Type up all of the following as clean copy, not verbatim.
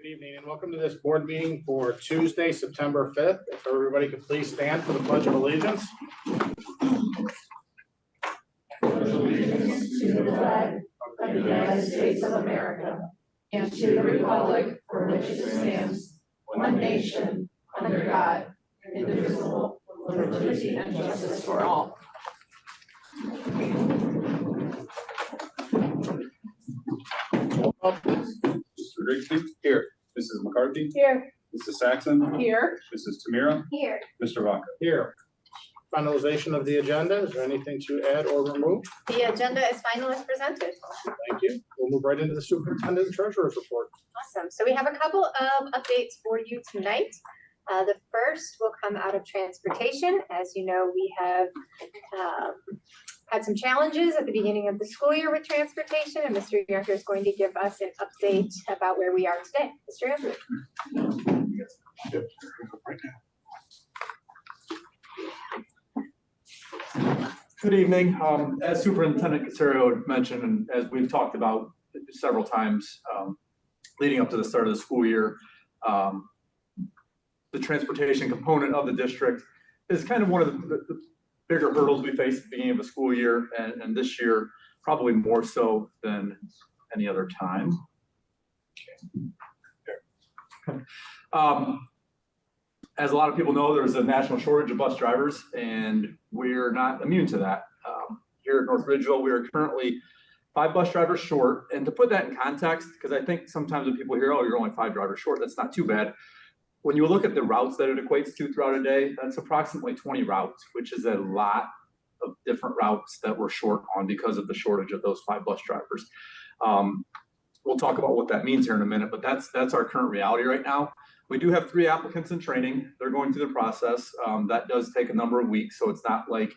Good evening and welcome to this board meeting for Tuesday, September 5th. If everybody could please stand for the Pledge of Allegiance. Allegiance to the flag of the United States of America and to the republic for which it stands, one nation, under God, indivisible, with liberty and justice for all. Mr. Rigsby? Here. Mrs. McCarthy? Here. Mrs. Saxon? Here. Mrs. Tamira? Here. Mr. Vaca? Here. Finalization of the agenda. Is there anything to add or remove? The agenda is final as presented. Thank you. We'll move right into the superintendent and treasurer's report. Awesome. So we have a couple of updates for you tonight. The first will come out of transportation. As you know, we have had some challenges at the beginning of the school year with transportation, and Mr. Yunker is going to give us an update about where we are today. Mr. Yunker. Good evening. As Superintendent Caserio mentioned, and as we've talked about several times leading up to the start of the school year, the transportation component of the district is kind of one of the bigger hurdles we face at the beginning of the school year, and this year probably more so than any other time. As a lot of people know, there's a national shortage of bus drivers, and we're not immune to that. Here at North Ridgeville, we are currently 5 bus drivers short. And to put that in context, because I think sometimes when people hear, oh, you're only 5 drivers short, that's not too bad. When you look at the routes that it equates to throughout a day, that's approximately 20 routes, which is a lot of different routes that we're short on because of the shortage of those 5 bus drivers. We'll talk about what that means here in a minute, but that's our current reality right now. We do have 3 applicants in training. They're going through the process. That does take a number of weeks, so it's not like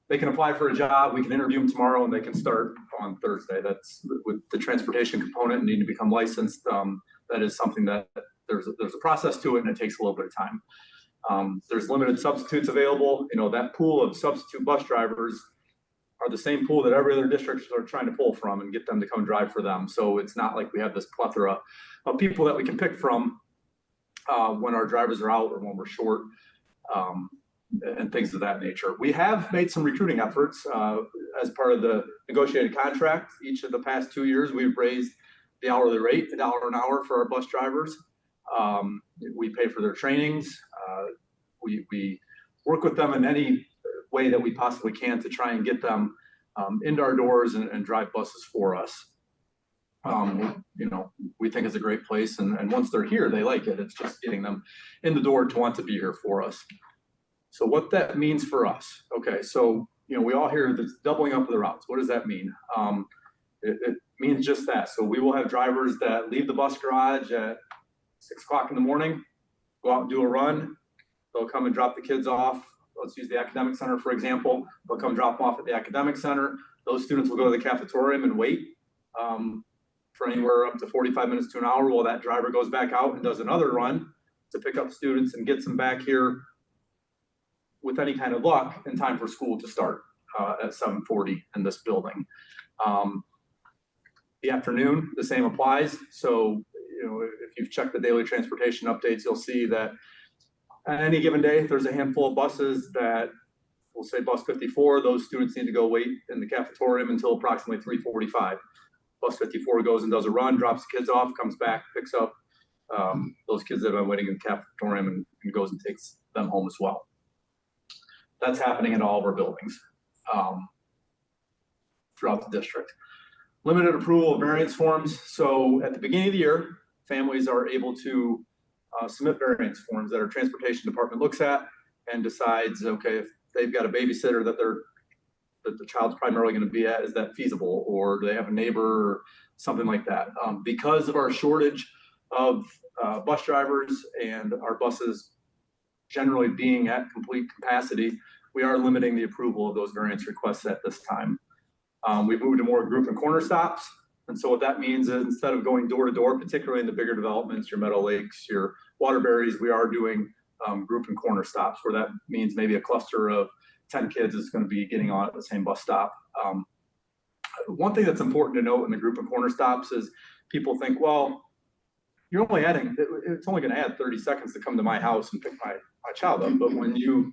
they can apply for a job, we can interview them tomorrow, and they can start on Thursday. That's with the transportation component and need to become licensed. That is something that there's a process to it, and it takes a little bit of time. There's limited substitutes available. You know, that pool of substitute bus drivers are the same pool that every other district are trying to pull from and get them to come drive for them. So it's not like we have this plethora of people that we can pick from when our drivers are out or when we're short, and things of that nature. We have made some recruiting efforts as part of the negotiated contract. Each of the past 2 years, we've raised the hourly rate, $1 an hour for our bus drivers. We pay for their trainings. We work with them in any way that we possibly can to try and get them into our doors and drive buses for us. You know, we think it's a great place, and once they're here, they like it. It's just getting them in the door to want to be here for us. So what that means for us, okay, so, you know, we all hear this doubling up of the routes. What does that mean? It means just that. So we will have drivers that leave the bus garage at 6 o'clock in the morning, go out and do a run. They'll come and drop the kids off. Let's use the academic center, for example. They'll come drop them off at the academic center. Those students will go to the cafetorium and wait for anywhere up to 45 minutes to an hour while that driver goes back out and does another run to pick up students and gets them back here with any kind of luck in time for school to start at 7:40 in this building. The afternoon, the same applies. So, you know, if you've checked the daily transportation updates, you'll see that on any given day, there's a handful of buses that we'll say bus 54, those students need to go wait in the cafetorium until approximately 3:45. Bus 54 goes and does a run, drops the kids off, comes back, picks up those kids that have been waiting in the cafetorium and goes and takes them home as well. That's happening in all of our buildings throughout the district. Limited approval of variance forms. So at the beginning of the year, families are able to submit variance forms that our transportation department looks at and decides, okay, if they've got a babysitter that the child's primarily going to be at, is that feasible, or do they have a neighbor or something like that? Because of our shortage of bus drivers and our buses generally being at complete capacity, we are limiting the approval of those variance requests at this time. We've moved to more group and corner stops. And so what that means is instead of going door to door, particularly in the bigger developments, your Meadow Lakes, your Waterberries, we are doing group and corner stops, where that means maybe a cluster of 10 kids is going to be getting on at the same bus stop. One thing that's important to note in the group and corner stops is people think, well, you're only adding, it's only gonna add 30 seconds to come to my house and pick my child up. But when you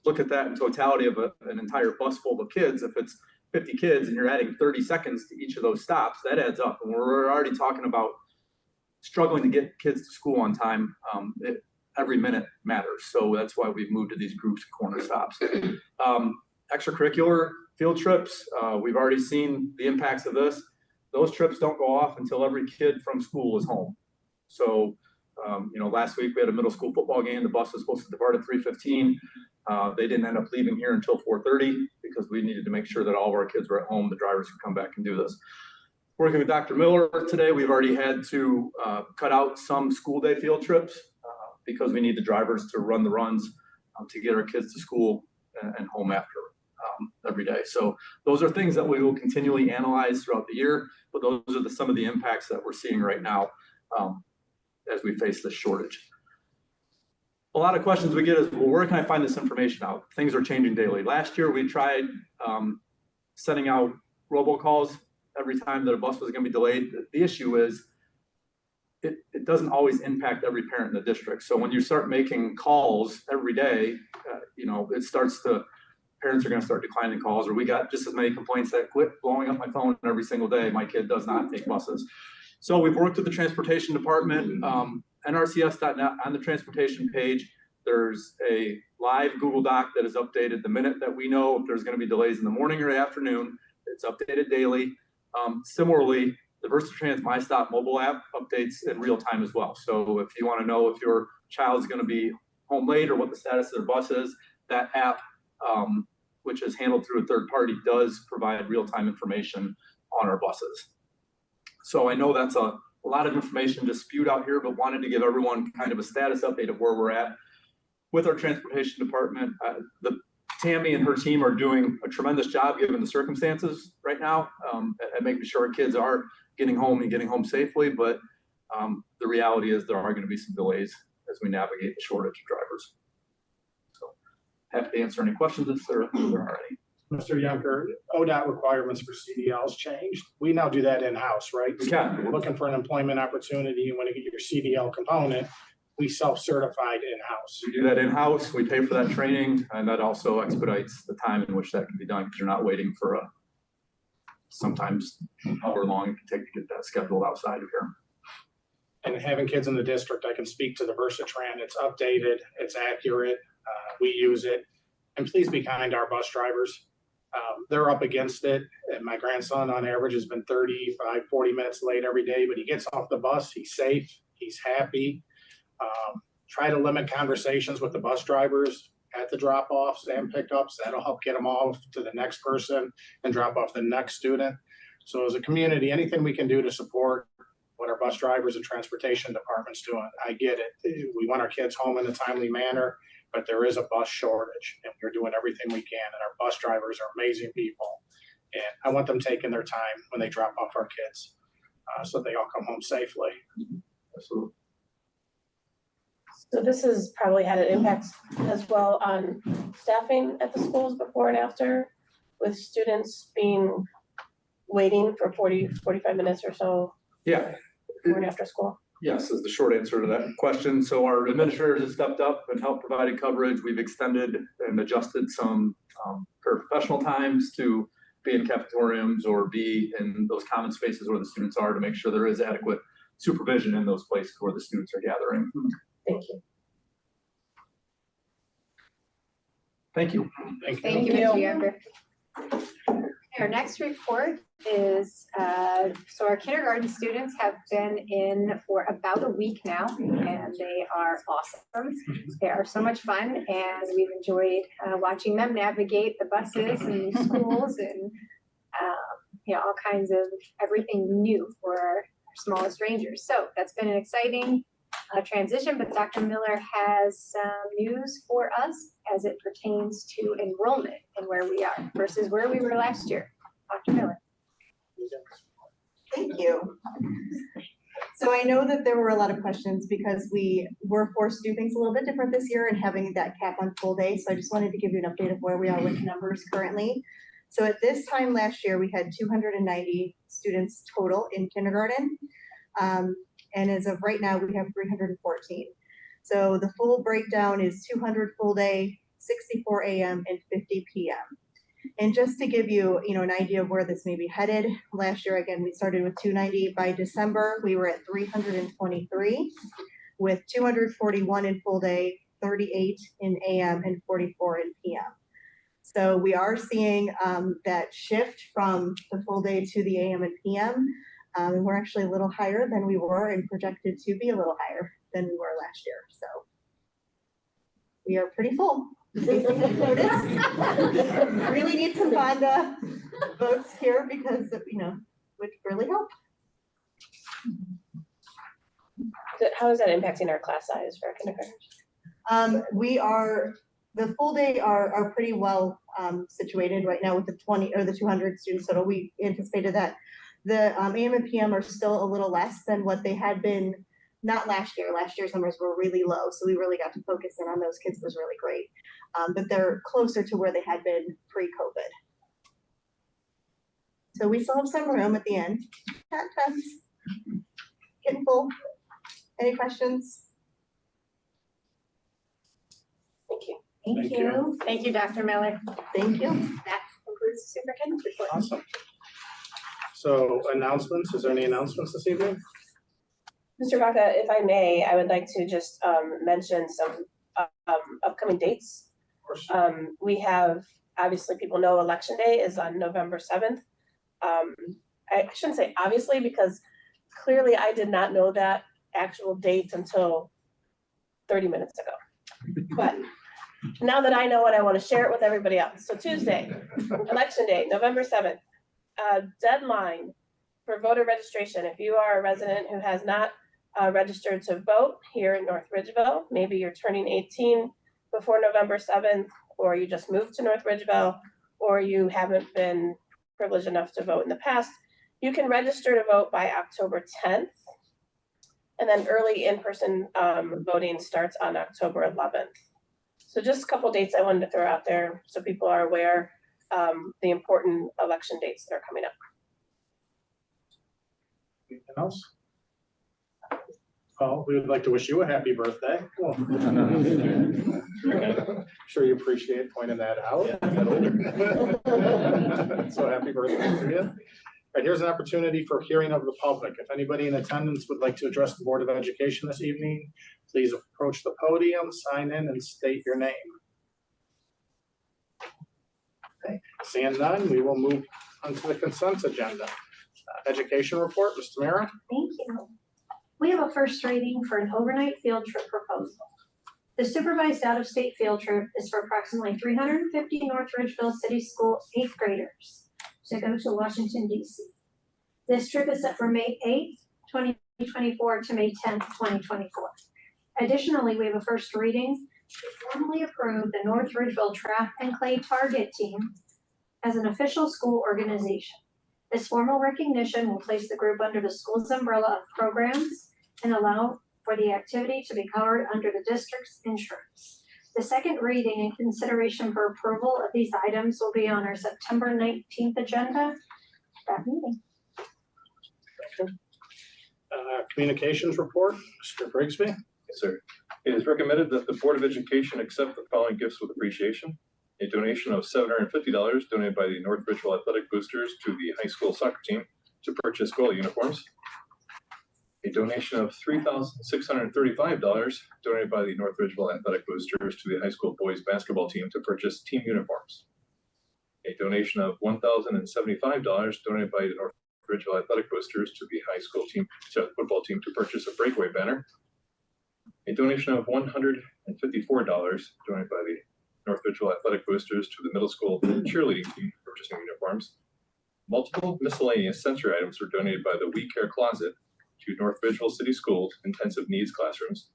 look at that in totality of an entire bus full of kids, if it's 50 kids and you're adding 30 seconds to each of those stops, that adds up. And we're already talking about struggling to get kids to school on time. Every minute matters. So that's why we've moved to these groups and corner stops. Extracurricular field trips, we've already seen the impacts of this. Those trips don't go off until every kid from school is home. So, last week we had a middle school football game. The bus was supposed to depart at 3:15. They didn't end up leaving here until 4:30 because we needed to make sure that all of our kids were at home. The drivers could come back and do this. Working with Dr. Miller today, we've already had to cut out some school day field trips because we need the drivers to run the runs to get our kids to school and home after every day. So those are things that we will continually analyze throughout the year, but those are some of the impacts that we're seeing right now as we face this shortage. A lot of questions we get is, well, where can I find this information out? Things are changing daily. Last year, we tried sending out robocalls every time that a bus was going to be delayed. The issue is it doesn't always impact every parent in the district. So when you start making calls every day, it starts to, parents are going to start declining calls, or we got just as many complaints that quit blowing up my phone every single day. My kid does not take buses. So we've worked with the transportation department, nrcs.net. On the transportation page, there's a live Google Doc that is updated the minute that we know if there's going to be delays in the morning or afternoon. It's updated daily. Similarly, the VersaTrans MyStop mobile app updates in real time as well. So if you want to know if your child is going to be home late or what the status of their bus is, that app, which is handled through a third party, does provide real-time information on our buses. So I know that's a lot of information just spewed out here, but wanted to give everyone kind of a status update of where we're at with our transportation department. Tammy and her team are doing a tremendous job given the circumstances right now at making sure our kids are getting home and getting home safely. But the reality is there are going to be some delays as we navigate the shortage of drivers. So happy to answer any questions if there are any. Mr. Yunker, ODOT requirements for CDLs changed. We now do that in-house, right? We can. We're looking for an employment opportunity. You want to get your CDL component, we self-certified in-house. We do that in-house. We pay for that training, and that also expedites the time in which that can be done because you're not waiting for sometimes however long it can take to get that scheduled outside of here. And having kids in the district, I can speak to the VersaTran. It's updated, it's accurate. We use it. And please be kind to our bus drivers. They're up against it. And my grandson on average has been 35, 40 minutes late every day, but he gets off the bus, he's safe, he's happy. Try to limit conversations with the bus drivers at the drop-offs and pickups. That'll help get them off to the next person and drop off the next student. So as a community, anything we can do to support what our bus drivers and transportation department's doing, I get it. We want our kids home in a timely manner, but there is a bus shortage and we're doing everything we can. And our bus drivers are amazing people. And I want them taking their time when they drop off our kids so they all come home safely. Absolutely. So this has probably had an impact as well on staffing at the schools before and after, with students waiting for 45 minutes or so. Yeah. Before and after school. Yes, is the short answer to that question. So our administrators have stepped up and helped providing coverage. We've extended and adjusted some paraprofessional times to be in cafeteriums or be in those common spaces where the students are to make sure there is adequate supervision in those places where the students are gathering. Thank you. Thank you. Thank you, Mr. Younger. Our next report is, so our kindergarten students have been in for about a week now, and they are awesome. They are so much fun, and we've enjoyed watching them navigate the buses and schools and all kinds of everything new for our smallest rangers. So that's been an exciting transition, but Dr. Miller has some news for us as it pertains to enrollment and where we are versus where we were last year. Dr. Miller. Thank you. So I know that there were a lot of questions because we were forced to do things a little bit different this year and having that cap on full day. So I just wanted to give you an update of where we are with numbers currently. So at this time last year, we had 290 students total in kindergarten. And as of right now, we have 314. So the full breakdown is 200 full day, 64 a.m. and 50 p.m. And just to give you, an idea of where this may be headed, last year, again, we started with 290. By December, we were at 323 with 241 in full day, 38 in AM and 44 in PM. So we are seeing that shift from the full day to the AM and PM. And we're actually a little higher than we were and projected to be a little higher than we were last year. So we are pretty full. Really need some Fonda votes here because, would really help. How is that impacting our class size for kindergarten? The full day are pretty well situated right now with the 20 or the 200 students total. We anticipated that. The AM and PM are still a little less than what they had been, not last year. Last year's numbers were really low, so we really got to focus in on those kids. It was really great. But they're closer to where they had been pre-COVID. So we still have some room at the end. Not tons. Getting full. Any questions? Thank you. Thank you. Thank you, Dr. Miller. Thank you. That concludes the superintendent's report. Awesome. So announcements, is there any announcements this evening? Mr. Vaca, if I may, I would like to just mention some upcoming dates. Of course. We have, obviously, people know Election Day is on November 7th. I shouldn't say obviously, because clearly I did not know that actual date until 30 minutes ago. But now that I know it, I want to share it with everybody else. So Tuesday, Election Day, November 7th, deadline for voter registration. If you are a resident who has not registered to vote here in North Ridgeville, maybe you're turning 18 before November 7th, or you just moved to North Ridgeville, or you haven't been privileged enough to vote in the past, you can register to vote by October 10th. And then early in-person voting starts on October 11th. So just a couple dates I wanted to throw out there so people are aware the important election dates that are coming up. Anything else? Well, we would like to wish you a happy birthday. Sure you appreciate pointing that out. So happy birthday to you. All right, here's an opportunity for hearing of the public. If anybody in attendance would like to address the Board of Education this evening, please approach the podium, sign in, and state your name. Okay, seeing none, we will move on to the consent agenda. Education report, Mr. Mara. Thank you. We have a first reading for an overnight field trip proposal. The supervised out-of-state field trip is for approximately 350 North Ridgeville City School 8th graders to go to Washington, D.C. This trip is set for May 8th, 2024 to May 10th, 2024. Additionally, we have a first reading to formally approve the North Ridgeville Track and Clay Target Team as an official school organization. This formal recognition will place the group under the school's umbrella of programs and allow for the activity to be covered under the district's insurance. The second reading and consideration for approval of these items will be on our September 19th agenda, that meeting. Communications report, Mr. Brigsby. Yes, sir. It is recommended that the Board of Education accept the following gifts with appreciation. A donation of $750 donated by the North Ridgeville Athletic Boosters to the high school soccer team to purchase goalie uniforms. A donation of $3,635 donated by the North Ridgeville Athletic Boosters to the high school boys basketball team to purchase team uniforms. A donation of $1,075 donated by the North Ridgeville Athletic Boosters to the high school team, football team to purchase a breakaway banner. A donation of $154 donated by the North Ridgeville Athletic Boosters to the middle school cheerleading team purchasing uniforms. Multiple miscellaneous sensory items were donated by the We Care Closet to North Ridgeville City Schools intensive needs classrooms.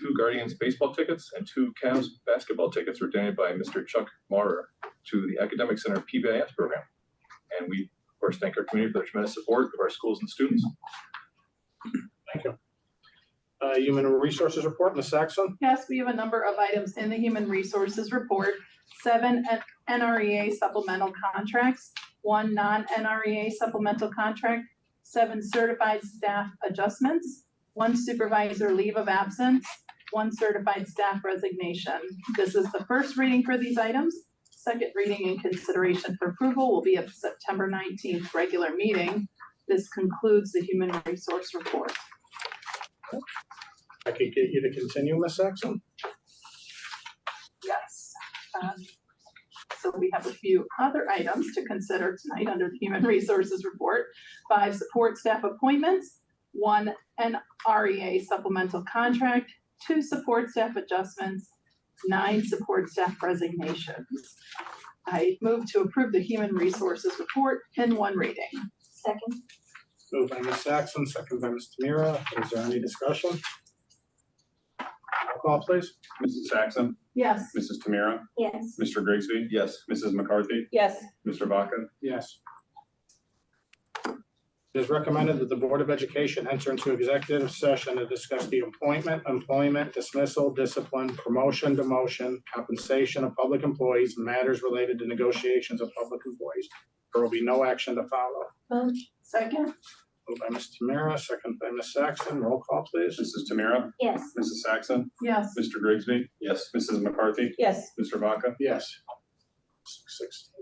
2 Guardians baseball tickets and 2 Cavs basketball tickets were donated by Mr. Chuck Maurer to the Academic Center PBIS program. And we, of course, thank our community for the tremendous support of our schools and students. Thank you. Human Resources report, Ms. Saxon. Yes, we have a number of items in the Human Resources report. 7 NREA supplemental contracts, 1 non-NREA supplemental contract, 7 certified staff adjustments, 1 supervisor leave of absence, 1 certified staff resignation. This is the first reading for these items. Second reading and consideration for approval will be at the September 19th regular meeting. This concludes the human resource report. I could get you to continue, Ms. Saxon. Yes. So we have a few other items to consider tonight under the human resources report. 5 support staff appointments, 1 NREA supplemental contract, 2 support staff adjustments, 9 support staff resignations. I move to approve the human resources report in 1 reading. Second. Moved by Ms. Saxon, second by Ms. Tamira. Is there any discussion? Roll call, please. Mrs. Saxon, Yes. Mrs. Tamira, Yes. Mr. Grigsby, Yes. Mrs. McCarthy, Yes. Mr. Vaca. Yes. It is recommended that the Board of Education enter into executive session to discuss the appointment, employment, dismissal, discipline, promotion, demotion, compensation of public employees, and matters related to negotiations of public employees. There will be no action to follow. Second? Moved by Ms. Tamira, second by Ms. Saxon. Roll call, please. Mrs. Tamira, Yes. Mrs. Saxon, Yes. Mr. Grigsby, Yes. Mrs. McCarthy, Yes. Mr. Vaca. Yes. 6:16.